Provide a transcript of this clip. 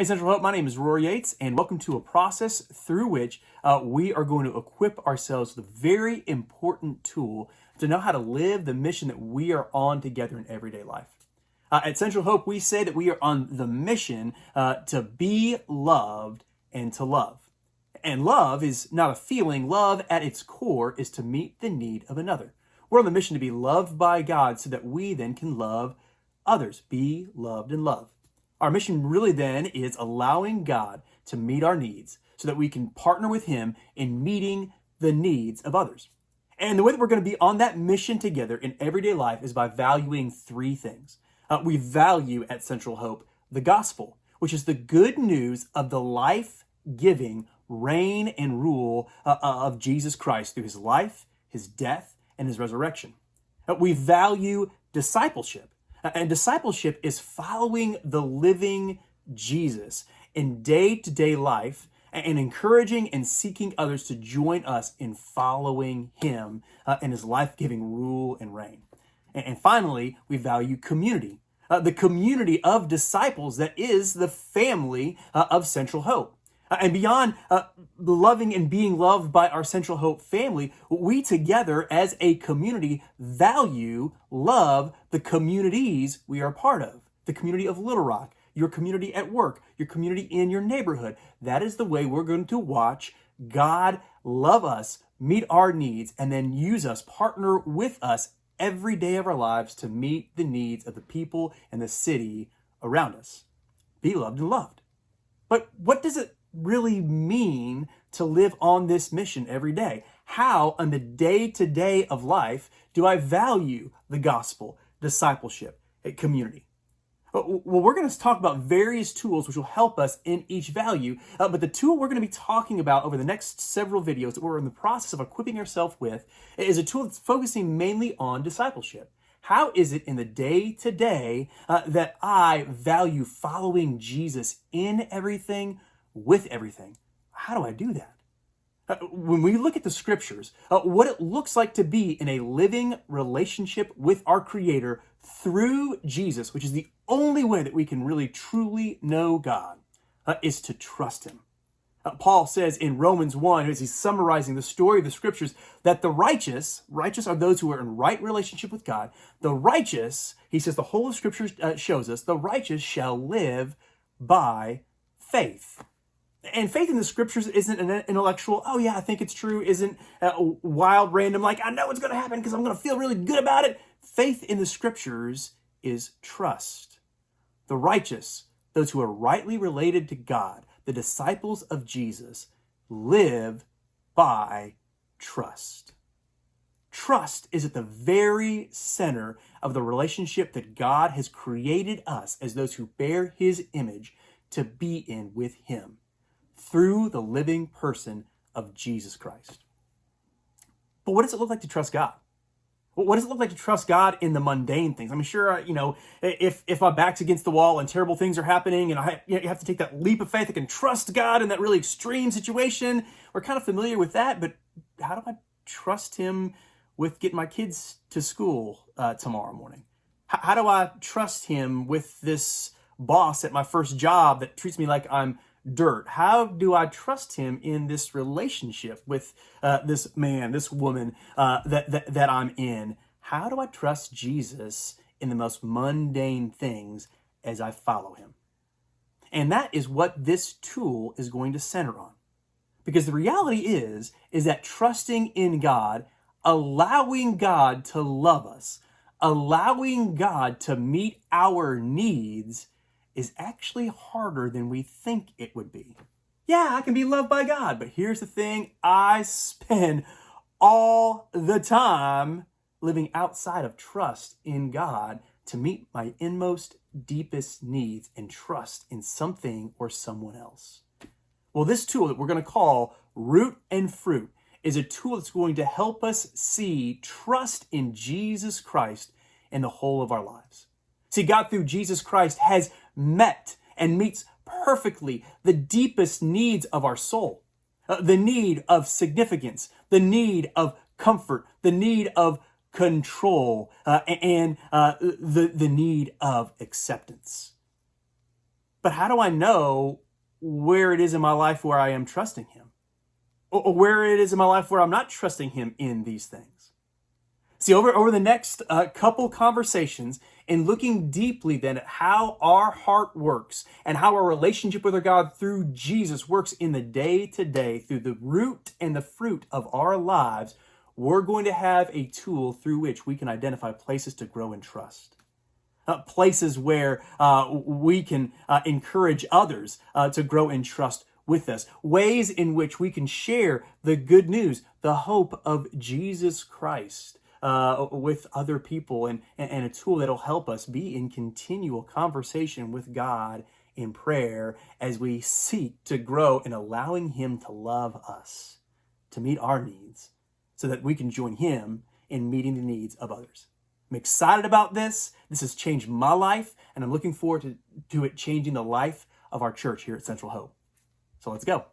Hey, Central Hope, my name is Rory Yates, and welcome to a process through which we are going to equip ourselves with a very important tool to know how to live the mission that we are on together in everyday life. At Central Hope, we say that we are on the mission to be loved and to love. And love is not a feeling. Love at its core is to meet the need of another. We're on the mission to be loved by God so that we then can love others, be loved and love. Our mission really then is allowing God to meet our needs so that we can partner with Him in meeting the needs of others. And the way that we're going to be on that mission together in everyday life is by valuing three things. We value at Central Hope the gospel, which is the good news of the life-giving reign and rule of Jesus Christ through His life, His death, and His resurrection. We value discipleship. And discipleship is following the living Jesus in day-to-day life and encouraging and seeking others to join us in following Him in His life-giving rule and reign. And finally, we value community, the community of disciples that is the family of Central Hope. And beyond loving and being loved by our Central Hope family, we together as a community value, love the communities we are part of. The community of Little Rock, your community at work, your community in your neighborhood. That is the way we're going to watch God love us, meet our needs, and then use us, partner with us every day of our lives to meet the needs of the people and the city around us. Be loved and loved. But what does it really mean to live on this mission every day? How, on the day-to-day of life, do I value the gospel, discipleship, and community? Well, we're going to talk about various tools which will help us in each value, but the tool we're going to be talking about over the next several videos that we're in the process of equipping ourselves with is a tool that's focusing mainly on discipleship. How is it in the day-to-day that I value following Jesus in everything, with everything? How do I do that? When we look at the scriptures, what it looks like to be in a living relationship with our Creator through Jesus, which is the only way that we can really truly know God, is to trust Him. Paul says in Romans 1, as he's summarizing the story of the scriptures, that the righteous are those who are in right relationship with God. The righteous, he says, the whole of scripture shows us, the righteous shall live by faith. And faith in the scriptures isn't an intellectual, oh yeah, I think it's true, isn't wild, random, like I know it's going to happen because I'm going to feel really good about it. Faith in the scriptures is trust. The righteous, those who are rightly related to God, the disciples of Jesus, live by trust. Trust is at the very center of the relationship that God has created us as those who bear His image to be in with Him, through the living person of Jesus Christ. But what does it look like to trust God? What does it look like to trust God in the mundane things? I'm sure, if my back's against the wall and terrible things are happening and you have to take that leap of faith, I can trust God in that really extreme situation. We're kind of familiar with that, but how do I trust Him with getting my kids to school tomorrow morning? How do I trust Him with this boss at my first job that treats me like I'm dirt? How do I trust Him in this relationship with this man, this woman that I'm in? How do I trust Jesus in the most mundane things as I follow Him? And that is what this tool is going to center on. Because the reality is that trusting in God, allowing God to love us, allowing God to meet our needs is actually harder than we think it would be. Yeah, I can be loved by God, but here's the thing, I spend all the time living outside of trust in God to meet my inmost, deepest needs and trust in something or someone else. Well, this tool that we're going to call Root and Fruit is a tool that's going to help us see trust in Jesus Christ in the whole of our lives. See, God through Jesus Christ has met and meets perfectly the deepest needs of our soul. The need of significance, the need of comfort, the need of control, and the need of acceptance. But how do I know where it is in my life where I am trusting him? Or where it is in my life where I'm not trusting him in these things? See, over the next couple conversations, and looking deeply then at how our heart works and how our relationship with our God through Jesus works in the day-to-day, through the root and the fruit of our lives, we're going to have a tool through which we can identify places to grow in trust. Places where we can encourage others to grow in trust with us. Ways in which we can share the good news, the hope of Jesus Christ with other people, and a tool that'll help us be in continual conversation with God in prayer as we seek to grow in allowing him to love us, to meet our needs, so that we can join him in meeting the needs of others. I'm excited about this. This has changed my life, and I'm looking forward to it changing the life of our church here at Central Hope. So let's go.